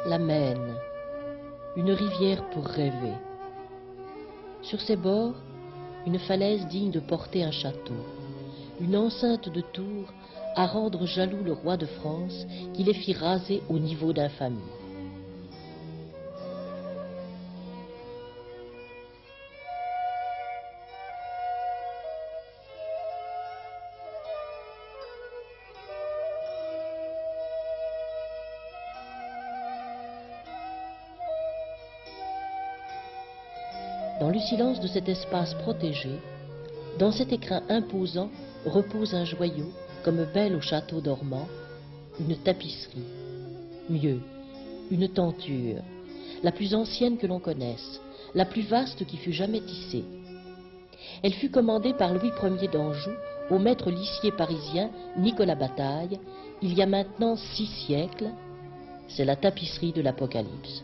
la Maine, une rivière pour rêver. Sur ses bords, une falaise digne de porter un château, une enceinte de tours à rendre jaloux le roi de France qui les fit raser au niveau d'infamie. Dans le silence de cet espace protégé, dans cet écrin imposant, repose un joyau, comme belle au château dormant, une tapisserie, mieux, une tenture, la plus ancienne que l'on connaisse, la plus vaste qui fût jamais tissée. Elle fut commandée par Louis Ier d'Anjou au maître lissier parisien Nicolas Bataille, il y a maintenant 6 siècles. C'est la tapisserie de l'Apocalypse.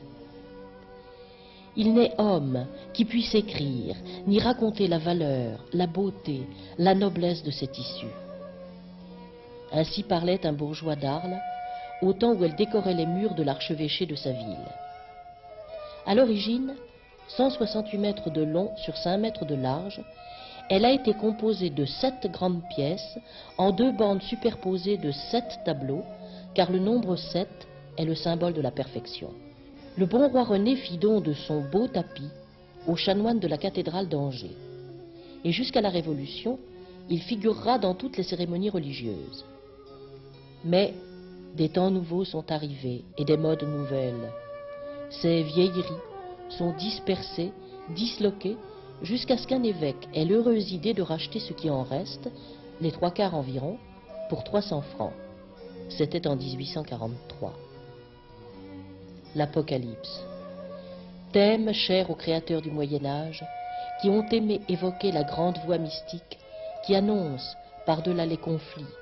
Il n'est homme qui puisse écrire, ni raconter la valeur, la beauté, la noblesse de ces tissus. Ainsi parlait un bourgeois d'Arles, au temps où elle décorait les murs de l'archevêché de sa ville. À l'origine, 168 mètres de long sur 5 mètres de large, elle a été composée de 7 grandes pièces, en 2 bandes superposées de 7 tableaux, car le nombre 7 est le symbole de la perfection. Le bon roi René fit don de son beau tapis aux chanoines de la cathédrale d'Angers. Et jusqu'à la Révolution, il figurera dans toutes les cérémonies religieuses. Mais des temps nouveaux sont arrivés et des modes nouvelles. Ces vieilleries sont dispersées, disloquées, jusqu'à ce qu'un évêque ait l'heureuse idée de racheter ce qui en reste, les 3/4 environ, pour 300 francs. C'était en 1843. L'Apocalypse, thème cher aux créateurs du Moyen-Âge, qui ont aimé évoquer la grande voix mystique qui annonce, par-delà les conflits,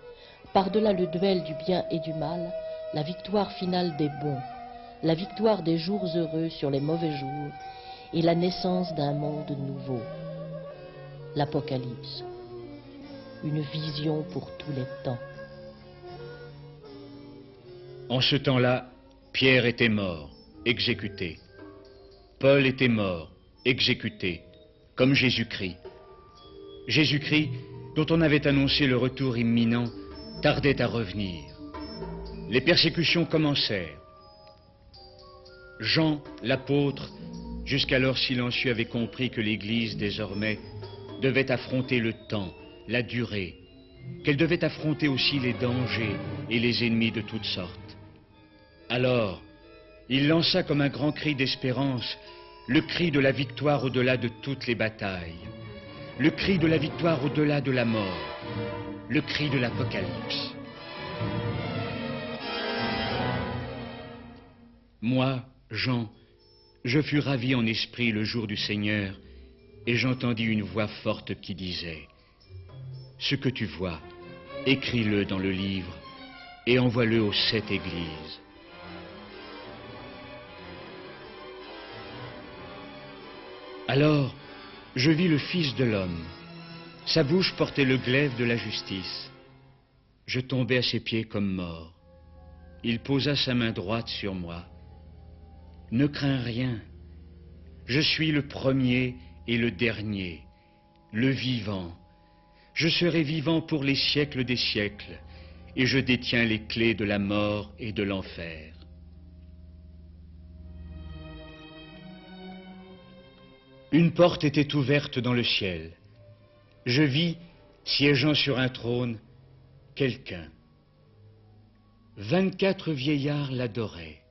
par-delà le duel du bien et du mal, la victoire finale des bons, la victoire des jours heureux sur les mauvais jours et la naissance d'un monde nouveau. L'Apocalypse, une vision pour tous les temps. En ce temps-là, Pierre était mort, exécuté. Paul était mort, exécuté, comme Jésus-Christ. Jésus-Christ, dont on avait annoncé le retour imminent, tardait à revenir. Les persécutions commencèrent. Jean, l'apôtre, jusqu'alors silencieux, avait compris que l'Église, désormais, devait affronter le temps, la durée, qu'elle devait affronter aussi les dangers et les ennemis de toutes sortes. Alors, il lança comme un grand cri d'espérance le cri de la victoire au-delà de toutes les batailles, le cri de la victoire au-delà de la mort, le cri de l'Apocalypse. Moi, Jean, je fus ravi en esprit le jour du Seigneur, et j'entendis une voix forte qui disait: « Ce que tu vois, écris-le dans le livre et envoie-le aux 7 églises. » Alors, je vis le Fils de l'homme. Sa bouche portait le glaive de la justice. Je tombai à ses pieds comme mort. Il posa sa main droite sur moi. « Ne crains rien. Je suis le premier et le dernier, le vivant. Je serai vivant pour les siècles des siècles, et je détiens les clés de la mort et de l'enfer. » Une porte était ouverte dans le ciel. Je vis, siégeant sur un trône, quelqu'un. 24 vieillards l'adoraient.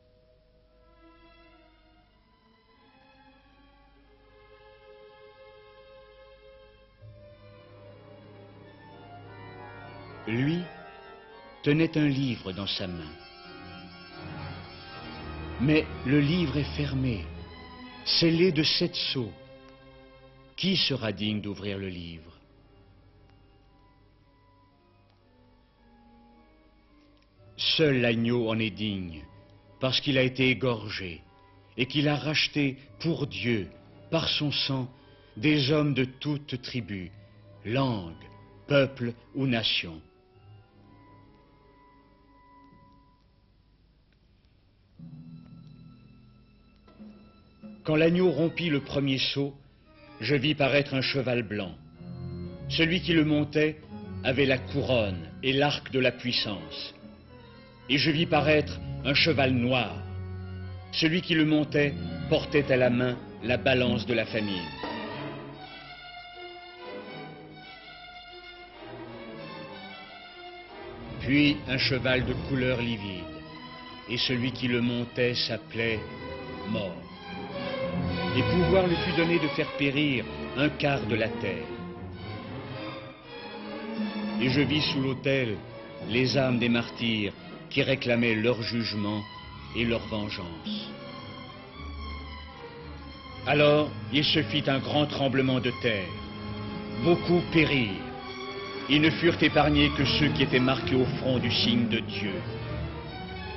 Lui tenait un livre dans sa main. Mais le livre est fermé, scellé de 7 sceaux. Qui sera digne d'ouvrir le livre? Seul l'agneau en est digne, parce qu'il a été égorgé, et qu'il a racheté pour Dieu, par son sang, des hommes de toute tribu, langue, peuple ou nation. quand l'agneau rompit le premier sceau, je vis paraître un cheval blanc. Celui qui le montait avait la couronne et l'arc de la puissance. Et je vis paraître un cheval noir. Celui qui le montait portait à la main la balance de la famine. Puis un cheval de couleur livide, et celui qui le montait s'appelait Mort. Et pouvoir lui fut donné de faire périr un quart de la terre. Et je vis sous l'autel les âmes des martyrs qui réclamaient leur jugement et leur vengeance. Alors il se fit un grand tremblement de terre. Beaucoup périrent. Ils ne furent épargnés que ceux qui étaient marqués au front du signe de Dieu.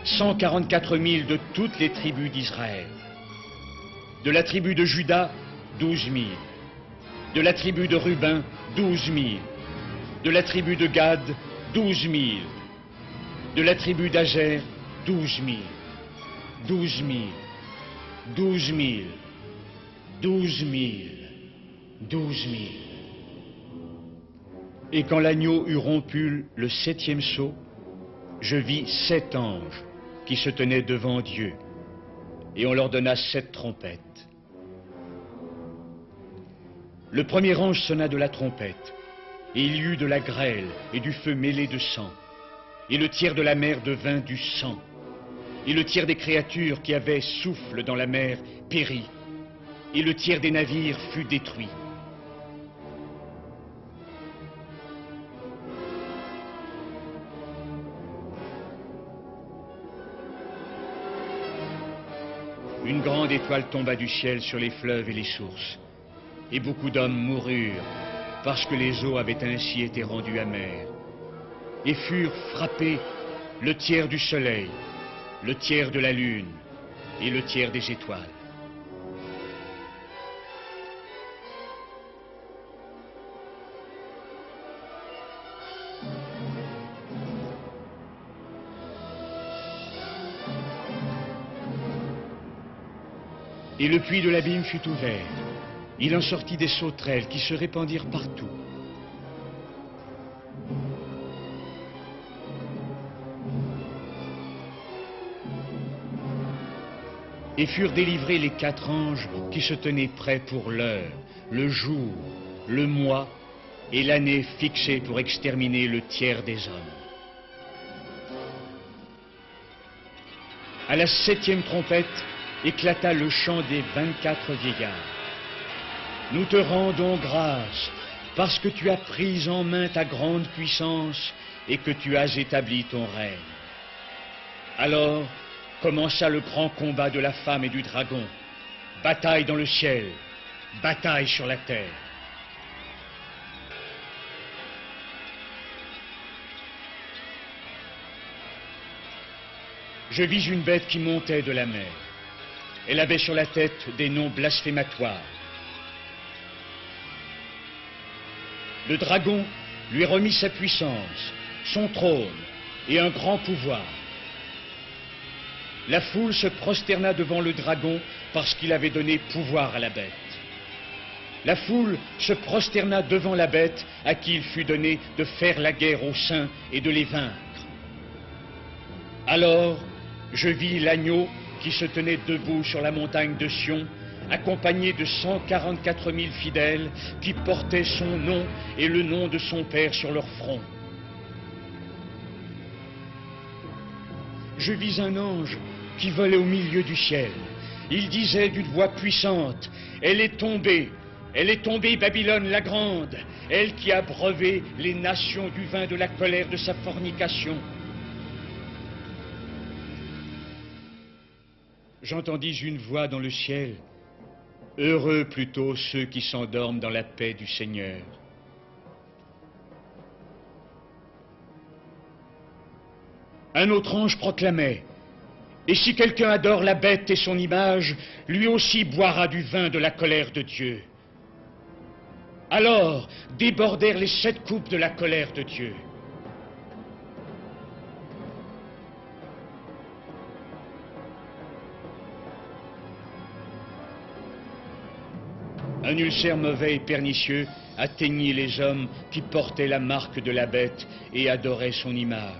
144 000 de toutes les tribus d'Israël. De la tribu de Juda, 12 000. De la tribu de Ruben, 12 000. De la tribu de Gad, 12 000. De la tribu d'Azer, 12 000. 12 000. 12 000. 12 000. 12 000. Et quand l'agneau eut rompu le 7e sceau, je vis 7 anges qui se tenaient devant Dieu, et on leur donna 7 trompettes. Le premier ange sonna de la trompette, et il y eut de la grêle et du feu mêlé de sang, et le tiers de la mer devint du sang, et le tiers des créatures qui avaient souffle dans la mer périt, et le tiers des navires fut détruit. Une grande étoile tomba du ciel sur les fleuves et les sources, et beaucoup d'hommes moururent, parce que les eaux avaient ainsi été rendues amères, et furent frappés le tiers du soleil, le tiers de la lune, et le tiers des étoiles. Et le puits de l'abîme fut ouvert. Il en sortit des sauterelles qui se répandirent partout. Et furent délivrés les 4 anges qui se tenaient prêts pour l'heure, le jour, le mois et l'année fixée pour exterminer le tiers des hommes. À la 7e trompette, éclata le chant des 24 vieillards. Nous te rendons grâce, parce que tu as pris en main ta grande puissance et que tu as établi ton règne. Alors commença le grand combat de la femme et du dragon. Bataille dans le ciel, bataille sur la terre. Je vis une bête qui montait de la mer. Elle avait sur la tête des noms blasphématoires. Le dragon lui remit sa puissance, son trône et un grand pouvoir. La foule se prosterna devant le dragon parce qu'il avait donné pouvoir à la bête. La foule se prosterna devant la bête à qui il fut donné de faire la guerre aux saints et de les vaincre. Alors, je vis l'agneau qui se tenait debout sur la montagne de Sion, accompagné de 144 000 fidèles qui portaient son nom et le nom de son Père sur leur front. Je vis un ange qui volait au milieu du ciel. Il disait d'une voix puissante, « Elle est tombée, Babylone la grande, elle qui a brevé les nations du vin de la colère de sa fornication. » J'entendis une voix dans le ciel, « Heureux plutôt ceux qui s'endorment dans la paix du Seigneur. » Un autre ange proclamait, « Et si quelqu'un adore la bête et son image, lui aussi boira du vin de la colère de Dieu. » Alors débordèrent les 7 coupes de la colère de Dieu. Un ulcère mauvais et pernicieux atteignit les hommes qui portaient la marque de la bête et adoraient son image.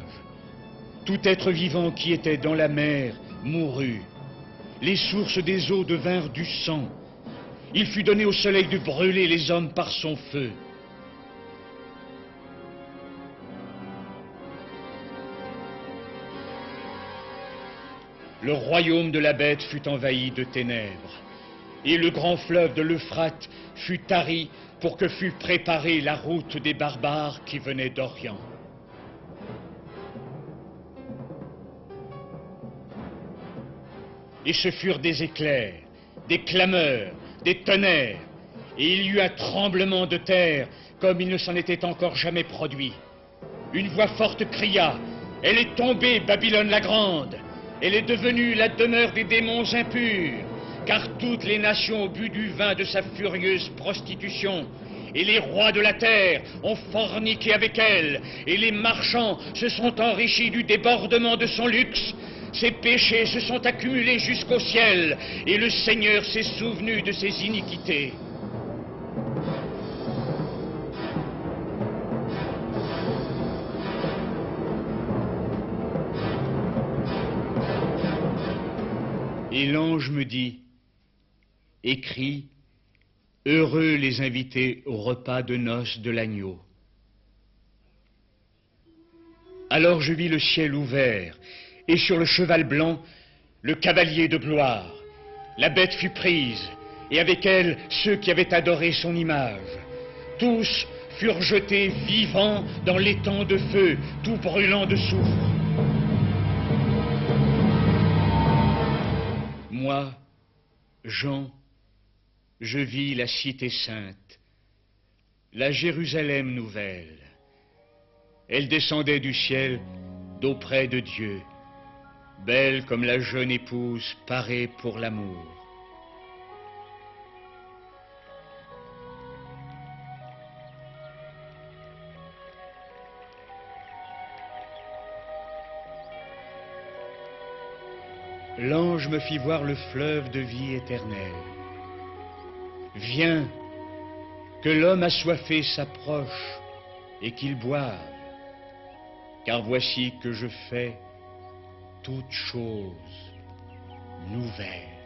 Tout être vivant qui était dans la mer mourut. Les sources des eaux devinrent du sang. Il fut donné au soleil de brûler les hommes par son feu. Le royaume de la bête fut envahi de ténèbres, et le grand fleuve de l'Euphrate fut tari pour que fût préparée la route des barbares qui venaient d'Orient. Et ce furent des éclairs, des clameurs, des tonnerres, et il y eut un tremblement de terre comme il ne s'en était encore jamais produit. Une voix forte cria, « Elle est tombée, Babylone la grande! Elle est devenue la demeure des démons impurs, car toutes les nations ont bu du vin de sa furieuse prostitution, et les rois de la terre ont forniqué avec elle, et les marchands se sont enrichis du débordement de son luxe. Ses péchés se sont accumulés jusqu'au ciel, et le Seigneur s'est souvenu de ses iniquités. » Et l'ange me dit, « Écris, heureux les invités au repas de noces de l'agneau. » Alors je vis le ciel ouvert, et sur le cheval blanc, le cavalier de gloire. La bête fut prise, et avec elle ceux qui avaient adoré son image. Tous furent jetés vivants dans l'étang de feu, tout brûlant de soufre. Moi, Jean, je vis la cité sainte, la Jérusalem nouvelle. Elle descendait du ciel d'auprès de Dieu, belle comme la jeune épouse parée pour l'amour. L'ange me fit voir le fleuve de vie éternelle. Viens, que l'homme assoiffé s'approche et qu'il boive, car voici que je fais toutes choses nouvelles.